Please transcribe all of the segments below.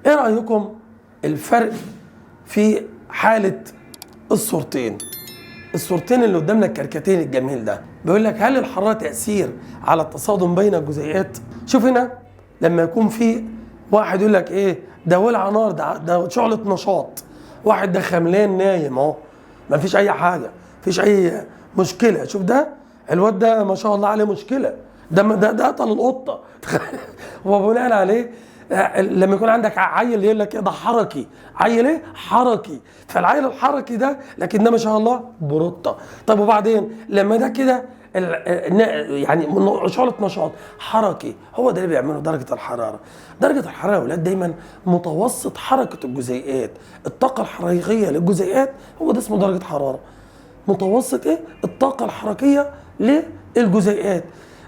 ايه رأيكم الفرق في حالة الصورتين اللي قدامنا الكركتين الجميل ده؟ بيقول لك هل الحرارة تأثير على التصادم بين الجزيئات؟ شوف هنا لما يكون في واحد يقول لك ايه ده ولع نار، ده شعلة نشاط، واحد ده خملان نايم اهو مفيش اي حاجة، مفيش اي مشكلة. شوف ده الواد ده ما شاء الله عليه مشكلة، ده قتل القطة وبناء عليه لما يكون عندك عيل يقول لك ايه ده حركي، عيل ايه حركي، فالعيل الحركي ده لكن ده ما شاء الله بروتة. طب وبعدين لما ده كده يعني شعلة نشاط حركي، هو ده اللي بيعمله درجة الحرارة. درجة الحرارة يا ولاد دايما متوسط حركة الجزيئات، الطاقة الحرارية للجزيئات هو ده اسمه درجة حرارة. متوسط ايه الطاقة الحركية للجزيئات.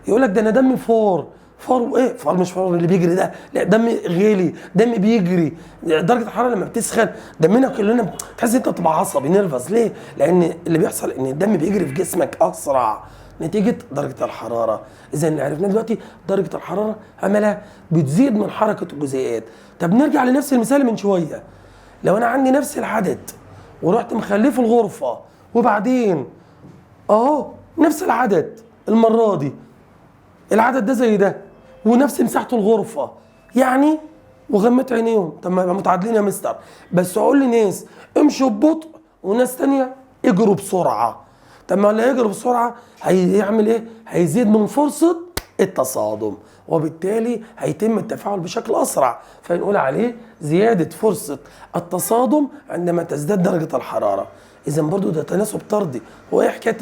يقول لك ده انا دمي فار ايه؟ فار مش فار اللي بيجري ده، لا دمي غالي، دمي بيجري. درجه الحراره لما بتسخن دمنا كلنا تحس انت بتبقى عصبي نرفز. ليه؟ لان اللي بيحصل ان الدم بيجري في جسمك اسرع نتيجه درجه الحراره. اذا اللي عرفناه دلوقتي درجه الحراره عملها بتزيد من حركه الجزيئات. طب نرجع لنفس المثال من شويه. لو انا عندي نفس العدد ورحت مخليه في الغرفه وبعدين اهو نفس العدد المره دي العدد ده زي ده ونفس مساحه الغرفه يعني وغمت عينيهم، طب ما يبقى متعادلين يا مستر. بس اقول لناس امشوا ببطء وناس تانية اجروا بسرعه. طب ما اللي هيجري بسرعه هيعمل ايه؟ هيزيد من فرصه التصادم وبالتالي هيتم التفاعل بشكل اسرع، فنقول عليه زياده فرصه التصادم عندما تزداد درجه الحراره. اذا برضو ده تناسب طردي. هو ايه حكايه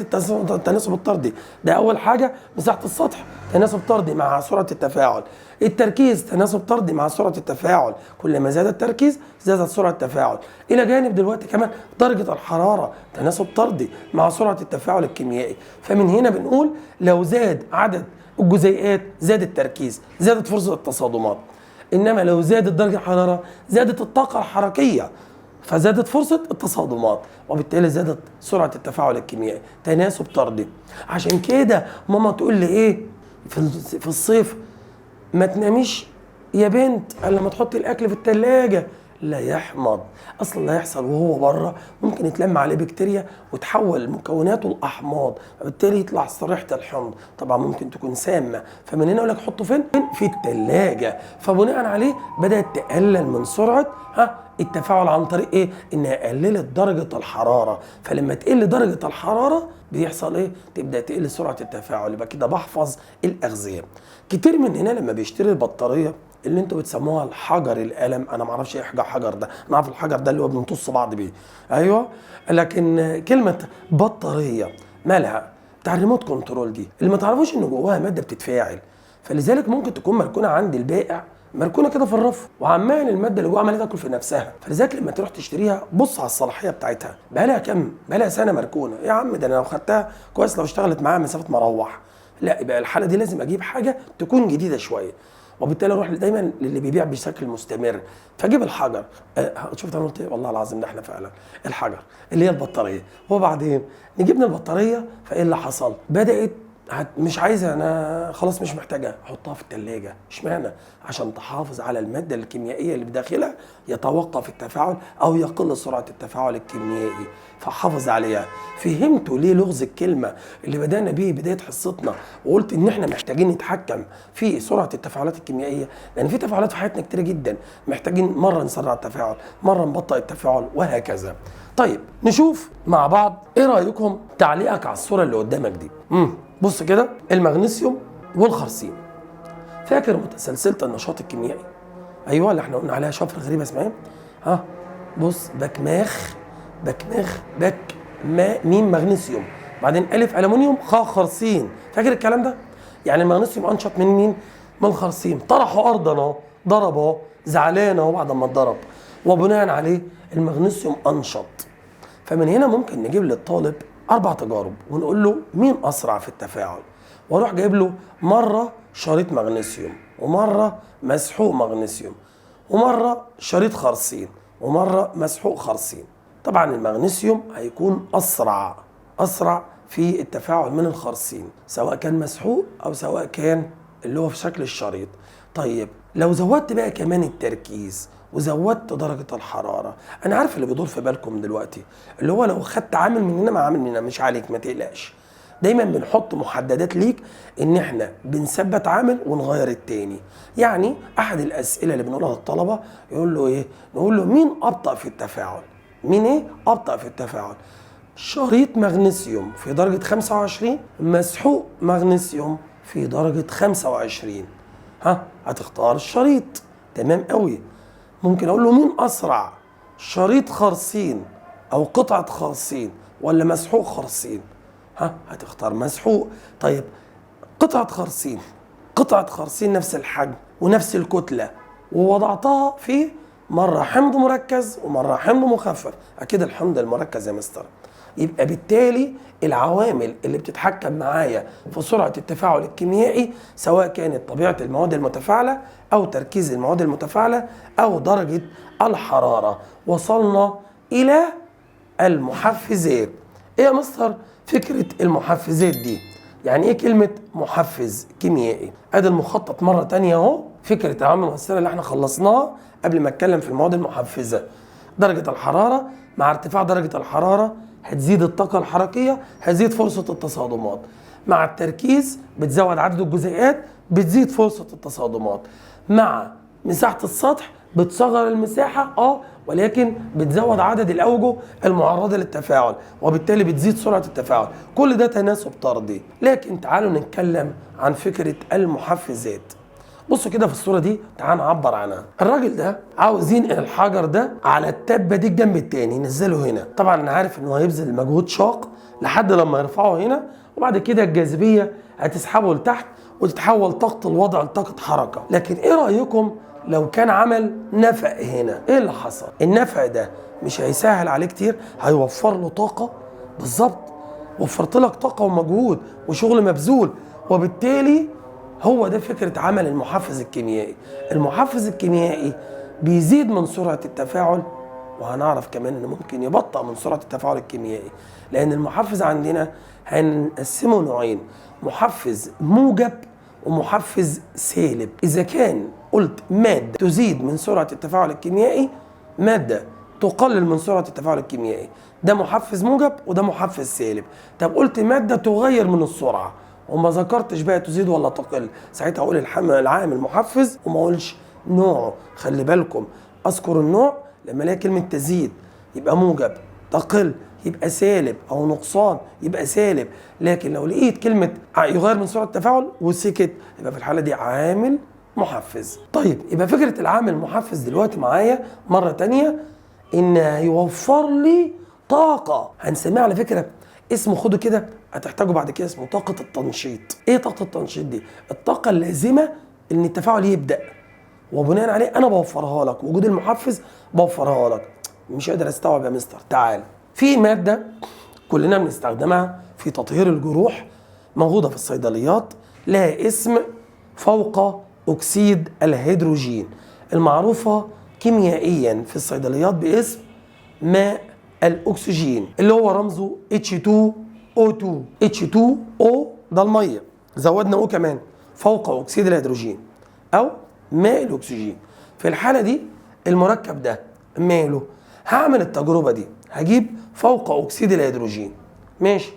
التناسب الطردي؟ ده اول حاجه مساحه السطح تناسب طردي مع سرعه التفاعل، التركيز تناسب طردي مع سرعه التفاعل، كل ما زاد التركيز زادت سرعه التفاعل. الى جانب دلوقتي كمان درجه الحراره تناسب طردي مع سرعه التفاعل الكيميائي. فمن هنا بنقول لو زاد عدد الجزيئات زاد التركيز، زادت فرصه التصادمات. انما لو زادت درجه الحراره زادت الطاقه الحركيه فزادت فرصة التصادمات وبالتالي زادت سرعة التفاعل الكيميائي. تناسب طردي. عشان كده ماما تقول لي ايه في الصيف ما تناميش يا بنت الا لما تحطي الاكل في التلاجة لا يحمض. اصلا اللي هيحصل وهو بره ممكن يتلم عليه بكتيريا وتحول مكوناته لاحماض وبالتالي يطلع ريحه الحمض، طبعا ممكن تكون سامه. فمن هنا اقول لك حطه فين؟ في التلاجة. فبناء عليه بدات تقلل من سرعه التفاعل عن طريق ايه؟ انها قللت درجه الحراره. فلما تقل درجه الحراره بيحصل ايه؟ تبدا تقل سرعه التفاعل. يبقى كده بحفظ الاغذيه. كتير مننا لما بيشتري البطاريه اللي انتوا بتسموها الحجر القلم، انا ما اعرفش ايه حجر ده، انا عارف الحجر ده اللي هو بنمتص بعض بيه، ايوه، لكن كلمه بطاريه مالها؟ بتاع الريموت كنترول دي اللي ما تعرفوش ان جواها ماده بتتفاعل، فلذلك ممكن تكون مركونه عند البائع مركونه كده في الرف وعمال الماده اللي جواها عماله تاكل في نفسها. فلذلك لما تروح تشتريها بص على الصلاحيه بتاعتها، بقالها كام؟ بقالها سنه مركونه. يا عم ده انا لو خدتها كويس لو اشتغلت معاها مسافه مروح. لا، يبقى الحاله دي لازم اجيب حاجه تكون جديده شويه وبالتالي اروح دايما للي بيبيع بشكل مستمر فاجيب الحجر. شفت انا قلت ايه؟ والله العظيم ده احنا فعلا الحجر اللي هي البطاريه. وبعدين نجيبنا البطاريه فايه اللي حصل؟ بدات مش عايزه، انا خلاص مش محتاجه، احطها في الثلاجه. اشمعنى؟ عشان تحافظ على الماده الكيميائيه اللي بداخلها يتوقف التفاعل او يقل سرعه التفاعل الكيميائي، فحافظ عليها. فهمتوا ليه لغز الكلمه اللي بدانا بيه بدايه حصتنا وقلت ان احنا محتاجين نتحكم في سرعه التفاعلات الكيميائيه؟ لان في تفاعلات في حياتنا كتير جدا محتاجين مره نسرع التفاعل، مره نبطئ التفاعل وهكذا. طيب نشوف مع بعض ايه رايكم تعليقك على الصوره اللي قدامك دي. بص كده، المغنيسيوم والخرسين. فاكر متسلسله النشاط الكيميائي؟ ايوه اللي احنا قلنا عليها شفره غريبه اسمها ايه؟ بص، بكماخ ميم مغنيسيوم بعدين الف الومنيوم خرسين. فاكر الكلام ده؟ يعني المغنيسيوم انشط من مين؟ من الخرسين. طرحوا ارضا ضرب اهو، زعلان اهو بعد ما اتضرب، وبناء عليه المغنيسيوم انشط. فمن هنا ممكن نجيب للطالب 4 تجارب ونقول له مين اسرع في التفاعل، واروح جايب له مره شريط مغنيسيوم ومره مسحوق مغنيسيوم ومره شريط خرسين ومره مسحوق خرسين. طبعا المغنيسيوم هيكون اسرع في التفاعل من الخرسين سواء كان مسحوق او سواء كان اللي هو في شكل الشريط. طيب لو زودت بقى كمان التركيز وزودت درجة الحرارة، أنا عارف اللي بيدور في بالكم دلوقتي اللي هو لو خدت عامل من هنا مع عامل من هنا، مش عليك ما تقلقش. دايما بنحط محددات ليك ان احنا بنثبت عامل ونغير التاني. يعني احد الاسئله اللي بنقولها للطلبه يقول له ايه؟ نقول له مين ابطا في التفاعل؟ مين ايه؟ ابطا في التفاعل. شريط مغنيسيوم في درجه 25 مسحوق مغنيسيوم في درجه 25. هتختار الشريط. تمام قوي. ممكن اقول له مين اسرع؟ شريط خرسين او قطعه خرسين ولا مسحوق خرسين؟ هتختار مسحوق. طيب قطعة خرسين نفس الحجم ونفس الكتلة ووضعتها في مرة حمض مركز ومرة حمض مخفف، أكيد الحمض المركز يا مستر. يبقى بالتالي العوامل اللي بتتحكم معايا في سرعة التفاعل الكيميائي سواء كانت طبيعة المواد المتفاعلة أو تركيز المواد المتفاعلة أو درجة الحرارة. وصلنا إلى المحفزات. إيه يا مستر فكرة المحفزات دي؟ يعني ايه كلمة محفز كيميائي؟ ادي المخطط مرة تانية اهو. فكرة العوامل المؤثرة اللي احنا خلصناها قبل ما اتكلم في المواد المحفزة. درجة الحرارة، مع ارتفاع درجة الحرارة هتزيد الطاقة الحركية، هتزيد فرصة التصادمات. مع التركيز بتزود عدد الجزيئات، بتزيد فرصة التصادمات. مع مساحة السطح بتصغر المساحة ولكن بتزود عدد الأوجه المعرضة للتفاعل وبالتالي بتزيد سرعة التفاعل. كل ده تناسب طردي. لكن تعالوا نتكلم عن فكرة المحفزات. بصوا كده في الصورة دي، تعالوا نعبر عنها. الراجل ده عاوز ينقل الحجر ده على التبة دي الجنب التاني، ينزله هنا. طبعا انا عارف انه هيبذل مجهود شاق لحد لما يرفعه هنا، وبعد كده الجاذبية هتسحبه لتحت وتتحول طاقة الوضع لطاقة حركة. لكن ايه رأيكم لو كان عمل نفق هنا؟ ايه اللي حصل؟ النفق ده مش هيسهل عليه كتير، هيوفر له طاقة. بالظبط، وفرت لك طاقة ومجهود وشغل مبذول، وبالتالي هو ده فكرة عمل المحفز الكيميائي. المحفز الكيميائي بيزيد من سرعة التفاعل، وهنعرف كمان انه ممكن يبطأ من سرعة التفاعل الكيميائي، لان المحفز عندنا هنقسمه نوعين: محفز موجب ومحفز سالب. اذا كان قلت مادة تزيد من سرعة التفاعل الكيميائي، مادة تقلل من سرعة التفاعل الكيميائي، ده محفز موجب وده محفز سالب. طب قلت مادة تغير من السرعة وما ذكرتش بقى تزيد ولا تقل، ساعتها اقول العامل محفز وما اقولش نوعه. خلي بالكم، اذكر النوع لما الاقي كلمة تزيد يبقى موجب، تقل يبقى سالب، او نقصان يبقى سالب. لكن لو لقيت كلمة يغير من سرعة التفاعل وسكت، يبقى في الحالة دي عامل محفز. طيب يبقى فكرة العامل المحفز دلوقتي معايا مرة تانية ان يوفر لي طاقة. هنسميها على فكرة اسمه، خده كده هتحتاجه بعد كده، اسمه طاقة التنشيط. ايه طاقة التنشيط دي؟ الطاقة اللازمة ان التفاعل يبدأ، وبناء عليه انا بوفرها لك. وجود المحفز بوفرها لك. مش قادر استوعب يا مستر. تعال، في مادة كلنا بنستخدمها في تطهير الجروح، موجودة في الصيدليات، لها اسم فوق أكسيد الهيدروجين، المعروفة كيميائيا في الصيدليات باسم ماء الأكسجين، اللي هو رمزه H2O2. H2O ده المية، زودنا O كمان، فوق أكسيد الهيدروجين أو ماء الأكسجين. في الحالة دي المركب ده ماله؟ هعمل التجربة دي، هجيب فوق أكسيد الهيدروجين، ماشي،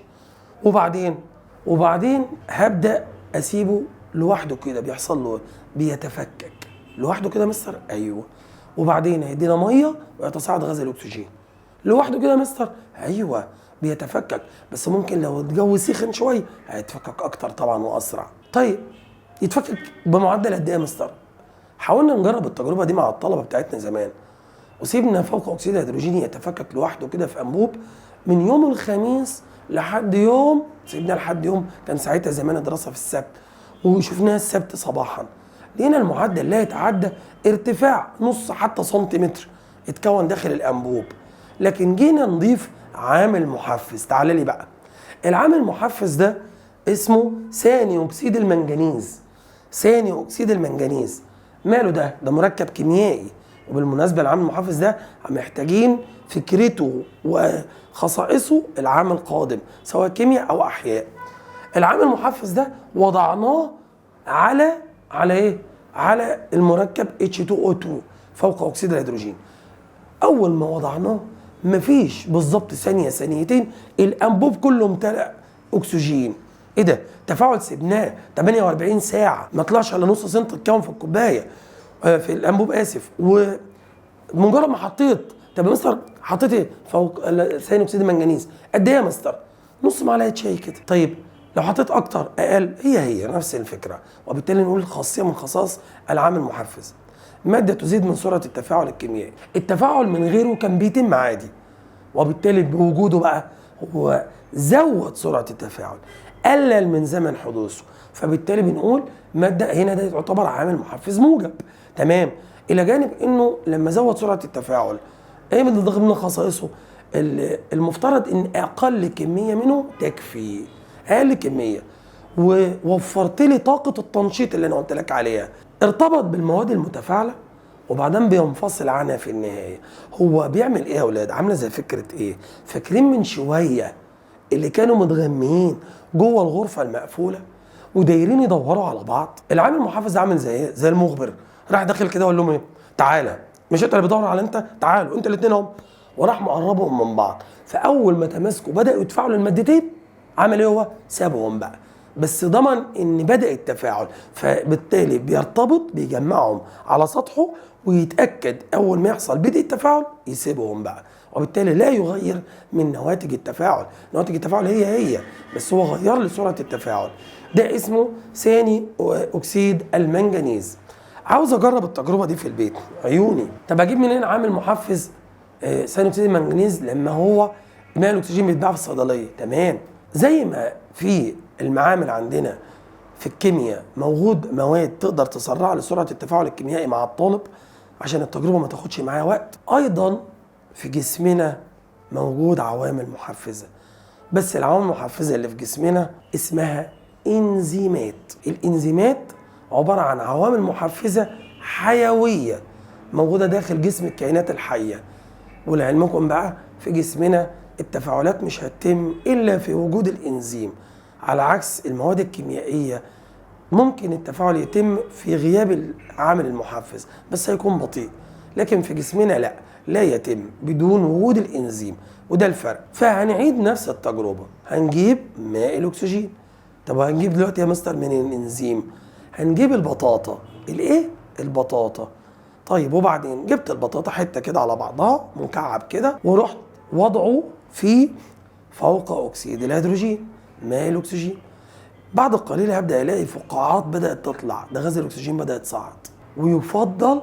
وبعدين هبدأ أسيبه لوحده كده. بيحصل له بيتفكك لوحده كده مستر. أيوه. وبعدين هيدينا مية ويتصاعد غاز الأكسجين لوحده كده مستر. أيوه بيتفكك، بس ممكن لو الجو سخن شوية هيتفكك أكتر طبعا وأسرع. طيب يتفكك بمعدل قد إيه يا مستر؟ حاولنا نجرب التجربة دي مع الطلبة بتاعتنا زمان، وسيبنا فوق أكسيد الهيدروجين يتفكك لوحده كده في أنبوب من يوم الخميس لحد يوم، سيبنا لحد يوم كان ساعتها زمان الدراسة في السبت، وشفناها السبت صباحا، لقينا المعدل لا يتعدى ارتفاع نص حتى سنتيمتر اتكون داخل الأنبوب. لكن جينا نضيف عامل محفز. تعال لي بقى، العامل المحفز ده اسمه ثاني أكسيد المنجنيز. ثاني أكسيد المنجنيز ماله ده؟ ده مركب كيميائي، وبالمناسبة العامل المحفز ده محتاجين فكرته وخصائصه العام القادم سواء كيمياء أو أحياء. العامل المحفز ده وضعناه على ايه؟ على المركب H2O2 فوق اكسيد الهيدروجين. اول ما وضعناه مفيش بالظبط ثانيه ثانيتين الانبوب كله امتلأ اكسجين. ايه ده؟ تفاعل سيبناه 48 ساعه ما طلعش على نص سنت اتكون في الكوبايه، في الانبوب اسف. ومجرد ما حطيت، طب يا مستر حطيت ايه؟ فوق ثاني اكسيد المنجنيز قد ايه يا مستر؟ نص معلقه شاي كده. طيب لو حطيت اكتر اقل هي نفس الفكره. وبالتالي نقول خاصيه من خصائص العامل المحفز. ماده تزيد من سرعه التفاعل الكيميائي. التفاعل من غيره كان بيتم عادي، وبالتالي بوجوده بقى هو زود سرعه التفاعل، قلل من زمن حدوثه. فبالتالي بنقول ماده هنا ده يعتبر عامل محفز موجب. تمام. الى جانب انه لما زود سرعه التفاعل، ايه من ضمن خصائصه؟ المفترض ان اقل كميه منه تكفي، اقل كميه، ووفرت لي طاقه التنشيط اللي انا قلت لك عليها. ارتبط بالمواد المتفاعله وبعدين بينفصل عنها في النهايه. هو بيعمل ايه يا اولاد؟ عامله زي فكره ايه؟ فاكرين من شويه اللي كانوا متغميين جوه الغرفه المقفوله ودايرين يدوروا على بعض؟ العامل المحفز عامل زي ايه؟ زي المخبر راح داخل كده وقال لهم ايه؟ تعالى، مش انت اللي بتدور على انت؟ تعالوا انت الاثنين اهم. وراح مقربهم من بعض. فاول ما تماسكوا بداوا يتفاعلوا المادتين، عمل ايه هو؟ سابهم بقى، بس ضمن ان بدا التفاعل. فبالتالي بيرتبط بيجمعهم على سطحه ويتاكد اول ما يحصل بدء التفاعل يسيبهم بقى. وبالتالي لا يغير من نواتج التفاعل، نواتج التفاعل هي بس هو غير لي سرعه التفاعل. ده اسمه ثاني اكسيد المنجنيز. عاوز اجرب التجربه دي في البيت عيوني. طب اجيب منين عامل محفز ثاني اكسيد المنجنيز لما هو ماء الاكسجين بيتباع في الصيدليه؟ تمام. زي ما في المعامل عندنا في الكيمياء موجود مواد تقدر تسرع لسرعه التفاعل الكيميائي مع الطالب عشان التجربه ما تاخدش معايا وقت، ايضا في جسمنا موجود عوامل محفزه. بس العوامل المحفزه اللي في جسمنا اسمها انزيمات. الانزيمات عباره عن عوامل محفزه حيويه موجوده داخل جسم الكائنات الحيه. ولعلمكم بقى في جسمنا التفاعلات مش هتتم الا في وجود الانزيم، على عكس المواد الكيميائيه ممكن التفاعل يتم في غياب العامل المحفز بس هيكون بطيء. لكن في جسمنا لا يتم بدون وجود الانزيم، وده الفرق. فهنعيد نفس التجربه، هنجيب ماء الاكسجين. طب هنجيب دلوقتي يا مستر من الانزيم؟ هنجيب البطاطا. الايه؟ البطاطا. طيب وبعدين جبت البطاطا حته كده على بعضها مكعب كده، ورحت وضعه في فوق اكسيد الهيدروجين ماء الاكسجين. بعد قليل هبدا الاقي فقاعات بدات تطلع، ده غاز الاكسجين بدا يتصاعد. ويفضل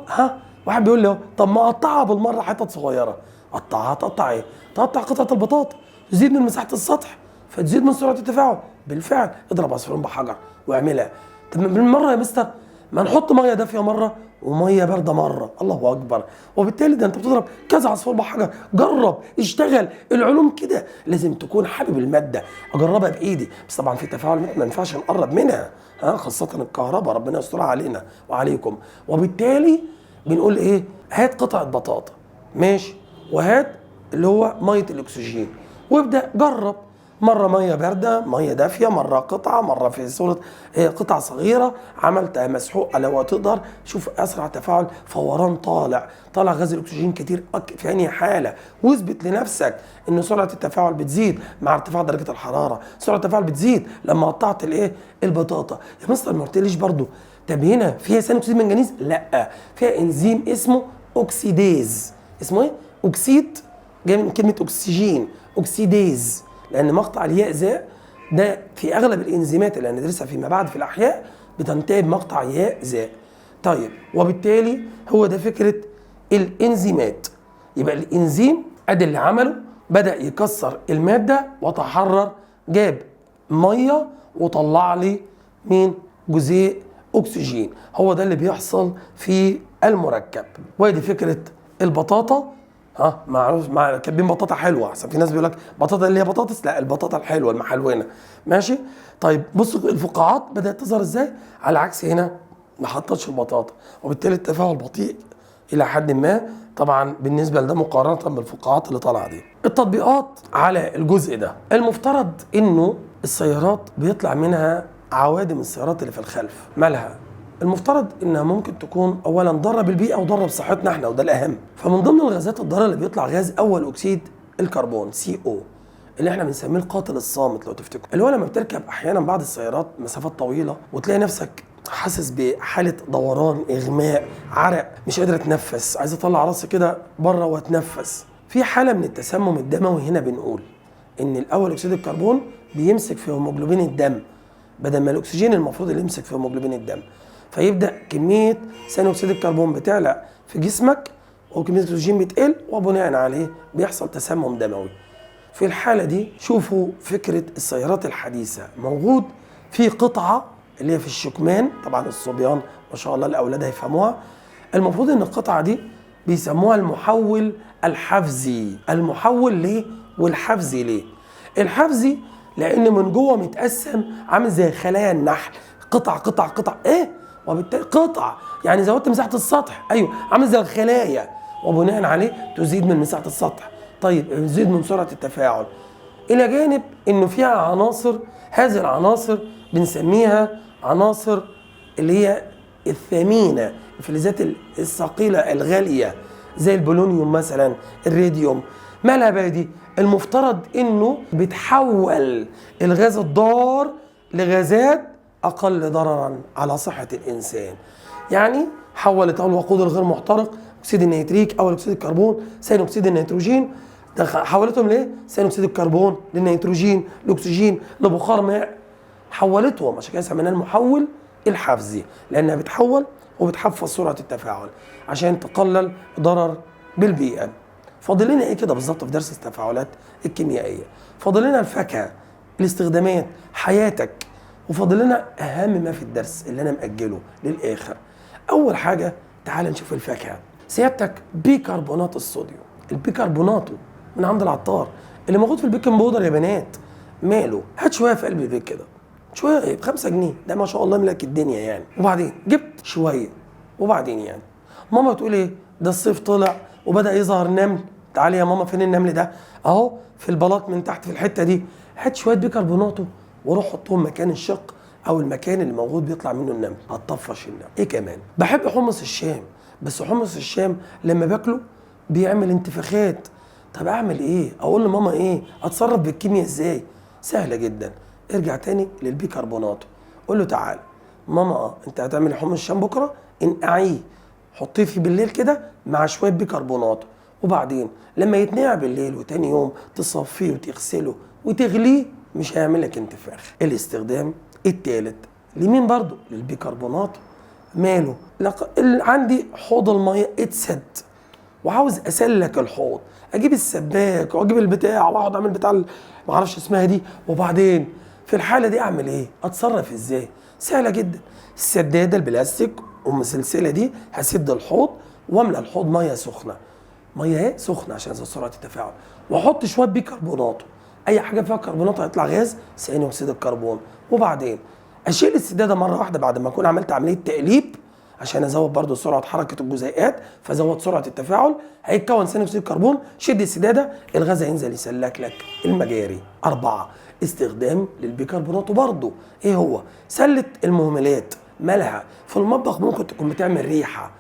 واحد بيقول لي اهو طب ما اقطعها بالمره حتت صغيره. قطعها. تقطع ايه؟ تقطع قطعه البطاطا تزيد من مساحه السطح فتزيد من سرعه التفاعل. بالفعل اضرب عصفورين بحجر واعملها. طب بالمره يا مستر ما نحط ميه دافيه مره وميه بارده مره. الله اكبر. وبالتالي ده انت بتضرب كذا عصفور بحجر. جرب، اشتغل. العلوم كده لازم تكون حابب الماده. اجربها بايدي، بس طبعا في تفاعل ما ينفعش نقرب منها، خاصه الكهرباء، ربنا يسترها علينا وعليكم. وبالتالي بنقول ايه؟ هات قطعه بطاطا ماشي، وهات اللي هو ميه الاكسجين، وابدا جرب. مرة مية باردة، مية دافية، مرة قطعة، مرة في صورة قطعة صغيرة، عملتها مسحوقة لو تقدر. شوف أسرع تفاعل، فوران طالع غاز الأكسجين كتير في أي حالة. واثبت لنفسك إن سرعة التفاعل بتزيد مع ارتفاع درجة الحرارة. سرعة التفاعل بتزيد لما قطعت البطاطا. يا مستر ما قلتليش برضو طب هنا فيها ثاني أكسيد منجنيز؟ لأ، فيها إنزيم اسمه أوكسيديز. اسمه إيه؟ أكسيد جاي من كلمة أكسجين، أوكسيديز، لأن مقطع الياء زاء ده في أغلب الإنزيمات اللي هندرسها فيما بعد في الأحياء بتنتهي بمقطع ياء زاء. طيب وبالتالي هو ده فكرة الإنزيمات. يبقى الإنزيم أدي اللي عمله، بدأ يكسر المادة وتحرر، جاب مية وطلع لي مين؟ جزيء أكسجين. هو ده اللي بيحصل في المركب. ودي فكرة البطاطا. معروف مع كاتبين بطاطا حلوه، احسن في ناس بيقول لك بطاطا اللي هي بطاطس، لا البطاطا الحلوه المحلونه ماشي. طيب بصوا الفقاعات بدات تظهر ازاي، على عكس هنا ما حطتش البطاطا، وبالتالي التفاعل بطيء الى حد ما طبعا بالنسبه لده مقارنه بالفقاعات اللي طالعه دي. التطبيقات على الجزء ده، المفترض انه السيارات بيطلع منها عوادم السيارات اللي في الخلف. مالها؟ المفترض انها ممكن تكون اولا ضاره بالبيئه وضاره بصحتنا احنا، وده الاهم. فمن ضمن الغازات الضاره اللي بيطلع غاز اول اكسيد الكربون CO، اللي احنا بنسميه القاتل الصامت لو تفتكروا، اللي هو لما بتركب احيانا بعض السيارات مسافات طويله وتلاقي نفسك حاسس بحاله دوران، اغماء، عرق، مش قادر اتنفس، عايز اطلع راسي كده بره واتنفس، في حاله من التسمم الدموي. هنا بنقول ان الاول اكسيد الكربون بيمسك في هيموجلوبين الدم بدل ما الاكسجين المفروض اللي يمسك في هيموجلوبين الدم، فيبدا كميه ثاني اكسيد الكربون بتعلى في جسمك وكميه الاكسجين بتقل، وبناء عليه بيحصل تسمم دموي. في الحاله دي شوفوا فكره السيارات الحديثه، موجود في قطعه اللي هي في الشكمان، طبعا الصبيان ما شاء الله الاولاد هيفهموها. المفروض ان القطعه دي بيسموها المحول الحفزي. المحول ليه والحفزي ليه؟ الحفزي لان من جوه متقسم عامل زي خلايا النحل، قطع قطع قطع، ايه، وبالتالي قطع يعني زودت مساحه السطح، ايوه عامل زي الخلايا، وبناء عليه تزيد من مساحه السطح. طيب تزيد من سرعه التفاعل، الى جانب انه فيها عناصر، هذه العناصر بنسميها عناصر اللي هي الثمينه، الفلزات الثقيله الغاليه زي البولونيوم مثلا، الراديوم. مالها بقى دي؟ المفترض انه بتحول الغاز الضار لغازات اقل ضررا على صحه الانسان. يعني حولت الوقود الغير محترق، اكسيد النيتريك، اول اكسيد الكربون، ثاني اكسيد النيتروجين، حولتهم ليه؟ ثاني اكسيد الكربون للنيتروجين لاكسجين لبخار ماء، حولتهم. عشان كده سميناه المحول الحفزي، لانها بتحول وبتحفز سرعه التفاعل عشان تقلل ضرر بالبيئه. فاضل لنا ايه كده بالظبط في درس التفاعلات الكيميائيه؟ فاضل لنا الفاكهه، الاستخدامات، حياتك، وفاضل لنا اهم ما في الدرس اللي انا مأجله للاخر. اول حاجه تعال نشوف الفاكهه. سيادتك بيكربونات الصوديوم، البيكربوناتو من عند العطار اللي موجود في البيكنج باودر يا بنات، ماله؟ هات شويه في قلب البيت كده، شويه ب5 جنيه، ده ما شاء الله ملك الدنيا يعني. وبعدين جبت شويه، وبعدين يعني ماما تقول ايه؟ ده الصيف طلع وبدا يظهر نمل. تعالي يا ماما، فين النمل ده؟ اهو في البلاط من تحت في الحته دي. هات شويه بيكربوناتو وروح حطهم مكان الشق او المكان اللي موجود بيطلع منه النمل، هتطفش النمل. ايه كمان؟ بحب حمص الشام، بس حمص الشام لما باكله بيعمل انتفاخات. طب اعمل ايه؟ اقول لماما ايه؟ اتصرف بالكيمياء ازاي؟ سهله جدا، ارجع تاني للبيكربوناتو، قول له تعال ماما انت هتعمل حمص الشام بكره، انقعيه حطيه فيه بالليل كده مع شويه بيكربوناتو، وبعدين لما يتنقع بالليل وتاني يوم تصفيه وتغسله وتغليه، مش هيعمل لك انتفاخ. الاستخدام الثالث لمين برضو؟ للبيكربوناتو. ماله؟ عندي حوض الميه اتسد وعاوز اسلك الحوض، اجيب السباك واجيب البتاع واقعد اعمل بتاع معرفش اسمها دي، وبعدين في الحاله دي اعمل ايه؟ اتصرف ازاي؟ سهله جدا، السداده البلاستيك السلسله دي هسد الحوض واملى الحوض ميه سخنه، ميه ايه؟ سخنه عشان سرعه التفاعل، واحط شويه بيكربوناتو. اي حاجه فيها كربونات هيطلع غاز ثاني اكسيد الكربون. وبعدين اشيل السداده مره واحده بعد ما اكون عملت عمليه تقليب عشان ازود برضو سرعه حركه الجزيئات، فازود سرعه التفاعل، هيتكون ثاني اكسيد الكربون، شد السداده، الغاز هينزل يسلك لك المجاري. 4 استخدام للبيكربوناتو برضو، ايه هو؟ سله المهملات. مالها؟ في المطبخ ممكن تكون بتعمل ريحه،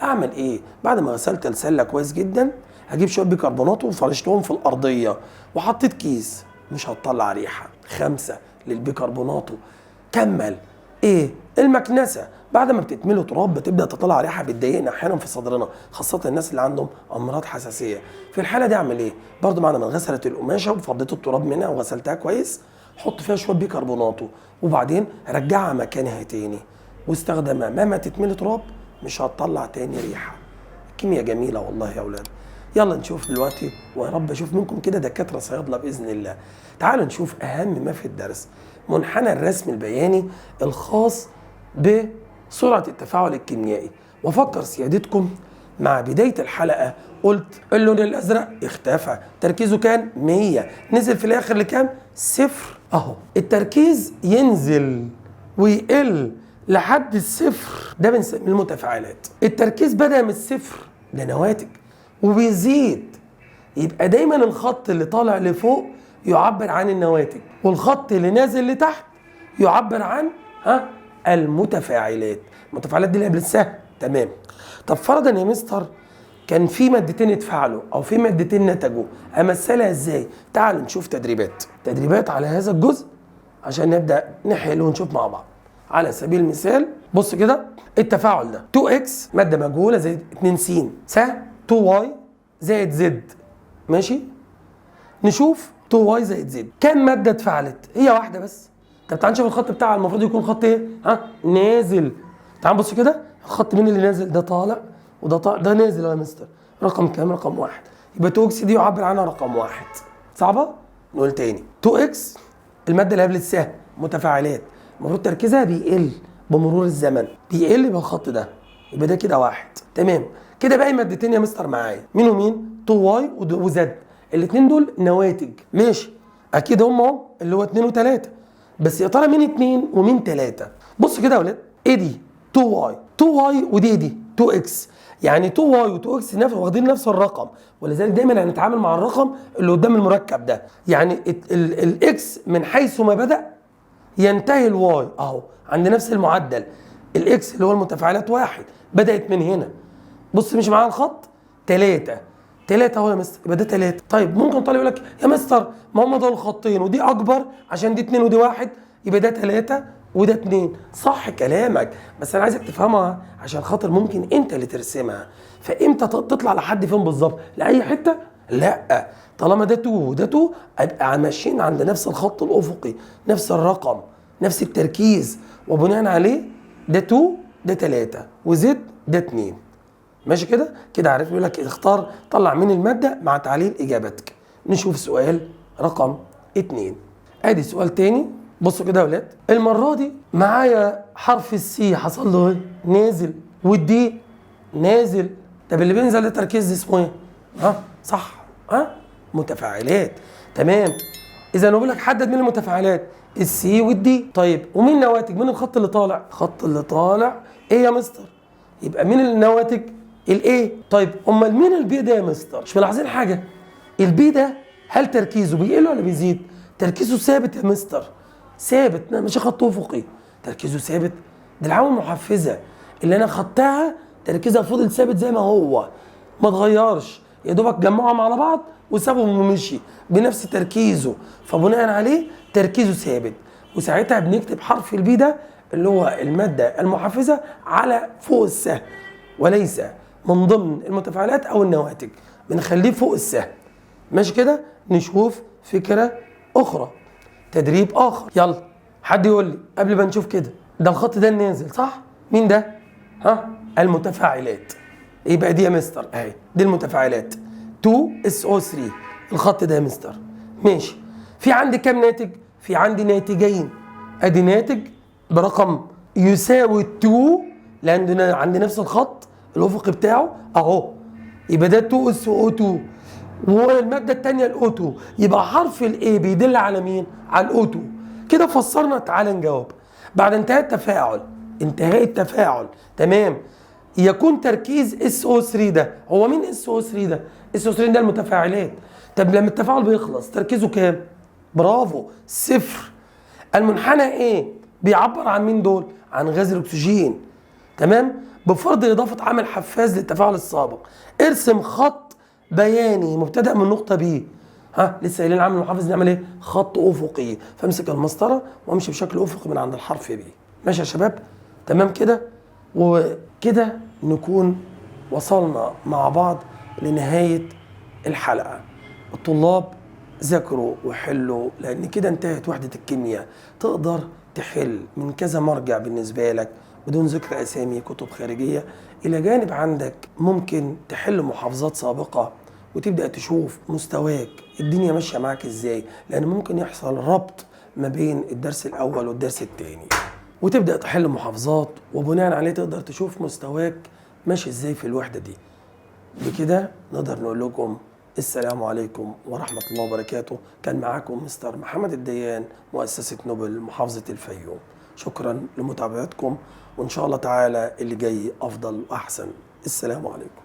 اعمل ايه؟ بعد ما غسلت السله كويس جدا هجيب شويه بيكربوناتو وفرشتهم في الارضيه وحطيت كيس، مش هتطلع ريحه. 5 للبيكربوناتو. كمل ايه؟ المكنسه، بعد ما بتتملوا تراب بتبدا تطلع ريحه بتضايقنا احيانا في صدرنا، خاصه الناس اللي عندهم امراض حساسيه. في الحاله دي اعمل ايه؟ برضو بعد ما غسلت القماشه وفضيت التراب منها وغسلتها كويس، حط فيها شويه بيكربوناتو وبعدين رجعها مكانها تاني واستخدمها، مهما تتملي تراب مش هتطلع تاني ريحه. كيمياء جميله والله يا اولاد. يلا نشوف دلوقتي، ويا رب اشوف منكم كده دكاتره صيادله باذن الله. تعالوا نشوف اهم ما في الدرس، منحنى الرسم البياني الخاص بسرعه التفاعل الكيميائي. وافكر سيادتكم مع بدايه الحلقه قلت اللون الازرق اختفى، تركيزه كان 100، نزل في الاخر لكام؟ 0. اهو التركيز ينزل ويقل لحد الصفر، ده بنسميه المتفاعلات. التركيز بدأ من الصفر، ده نواتج، وبيزيد. يبقى دايما الخط اللي طالع لفوق يعبر عن النواتج، والخط اللي نازل لتحت يعبر عن المتفاعلات. المتفاعلات دي اللي قبل السهم. تمام. طب فرضا يا مستر كان في مادتين اتفاعلوا او في مادتين نتجوا، امثلها ازاي؟ تعالوا نشوف تدريبات على هذا الجزء عشان نبدا نحل ونشوف مع بعض. على سبيل المثال بص كده، التفاعل ده 2x ماده مجهوله زائد 2 س 2y زائد z. ماشي؟ نشوف 2y زائد z كام ماده اتفاعلت؟ هي واحده بس. طب تعال نشوف الخط بتاعها، المفروض يكون خط ايه؟ نازل. تعال نبص كده، الخط مين اللي نازل؟ ده طالع وده طالع، ده نازل يا مستر. رقم كام؟ رقم 1. يبقى 2x دي يعبر عنها رقم 1. صعبه؟ نقول تاني، 2x الماده اللي قبل السهم متفاعلات، المفروض تركيزها بيقل بمرور الزمن، بيقل بالخط ده، يبقى ده كده 1. تمام. كده باقي مادتين يا مستر معايا، مين ومين؟ 2y وz. الاثنين دول نواتج. ماشي، اكيد هم اللي هو 2 و3، بس يا ترى مين 2 ومين 3؟ بص كده يا ولاد، ايه دي؟ 2y ودي 2x، يعني 2y و2x واخدين نفس الرقم، ولذلك دايما هنتعامل مع الرقم اللي قدام المركب ده. يعني الاكس من حيث ما بدأ ينتهي الواي اهو عند نفس المعدل. الاكس اللي هو المتفاعلات 1 بدأت من هنا. بص مش معايا الخط 3 اهو يا مستر، يبقى ده 3. طيب ممكن طالب يقول لك يا مستر ما هم دول خطين ودي اكبر عشان دي 2 ودي 1، يبقى ده 3 وده 2. صح كلامك، بس انا عايزك تفهمها عشان خاطر ممكن انت اللي ترسمها. فامتى تطلع لحد فين بالظبط؟ لاي حته؟ لا، طالما ده 2 وده 2 ابقى ماشيين عند نفس الخط الافقي، نفس الرقم، نفس التركيز، وبناء عليه ده 2 ده 3 وزد ده 2. ماشي كده؟ كده عارف. يقول لك اختار طلع من الماده مع تعليل اجابتك. نشوف سؤال رقم 2. ادي سؤال تاني. بصوا كده يا ولاد، المره دي معايا حرف السي حصل له ايه؟ نازل، والدي نازل. طب اللي بينزل ده تركيز اسمه ايه؟ صح، متفاعلات. تمام. اذا بقول لك حدد من المتفاعلات السي والدي. طيب ومين نواتج؟ مين الخط اللي طالع؟ الخط اللي طالع ايه يا مستر؟ يبقى مين النواتج؟ الايه. طيب امال مين البي ده يا مستر؟ مش ملاحظين حاجه؟ البي ده هل تركيزه بيقل ولا بيزيد؟ تركيزه ثابت يا مستر، ثابت، مش خط افقي، تركيزه ثابت. دي العوامل المحفزه اللي انا خدتها تركيزها فضل ثابت زي ما هو، ما اتغيرش، يا دوبك جمعهم على بعض وسابهم ومشي بنفس تركيزه، فبناء عليه تركيزه ثابت. وساعتها بنكتب حرف البي ده اللي هو الماده المحفزه على فوق السهم، وليس من ضمن المتفاعلات او النواتج، بنخليه فوق السهم. ماشي كده؟ نشوف فكره اخرى، تدريب اخر. يلا حد يقول لي قبل ما نشوف كده، ده الخط ده النازل صح؟ مين ده؟ المتفاعلات. يبقى دي يا مستر اهي، دي المتفاعلات 2SO3 الخط ده يا مستر. ماشي. في عندي كام ناتج؟ في عندي ناتجين. ادي ناتج برقم يساوي 2 لان عندي نفس الخط الافقي بتاعه اهو، يبقى ده 2SO2 والماده الثانيه الO2، يبقى حرف الاي بيدل على مين؟ على الO2. كده فسرنا. تعال نجاوب. بعد انتهاء التفاعل تمام، يكون تركيز SO3 ده، هو مين SO3 ده؟ SO3 ده المتفاعلات. طب لما التفاعل بيخلص تركيزه كام؟ برافو، 0. المنحنى ايه؟ بيعبر عن مين دول؟ عن غاز الاكسجين. تمام؟ بفرض اضافه عامل حفاز للتفاعل السابق. ارسم خط بياني مبتدأ من نقطه بي. لسه قايلين عامل محفز نعمل ايه؟ خط افقي، فامسك المسطره وامشي بشكل افقي من عند الحرف بي. ماشي يا شباب؟ تمام كده؟ وكده نكون وصلنا مع بعض لنهايه الحلقه. الطلاب ذاكروا وحلوا، لان كده انتهت وحده الكيمياء. تقدر تحل من كذا مرجع بالنسبه لك بدون ذكر اسامي كتب خارجيه، الى جانب عندك ممكن تحل محافظات سابقه وتبدا تشوف مستواك الدنيا ماشيه معاك ازاي، لان ممكن يحصل ربط ما بين الدرس الاول والدرس الثاني، وتبدا تحل محافظات وبناء عليه تقدر تشوف مستواك ماشي ازاي في الوحده دي. بكده نقدر نقول لكم السلام عليكم ورحمه الله وبركاته. كان معاكم مستر محمد الديان، مؤسسه نوبل محافظه الفيوم. شكرا لمتابعتكم، وان شاء الله تعالى اللي جاي افضل واحسن. السلام عليكم.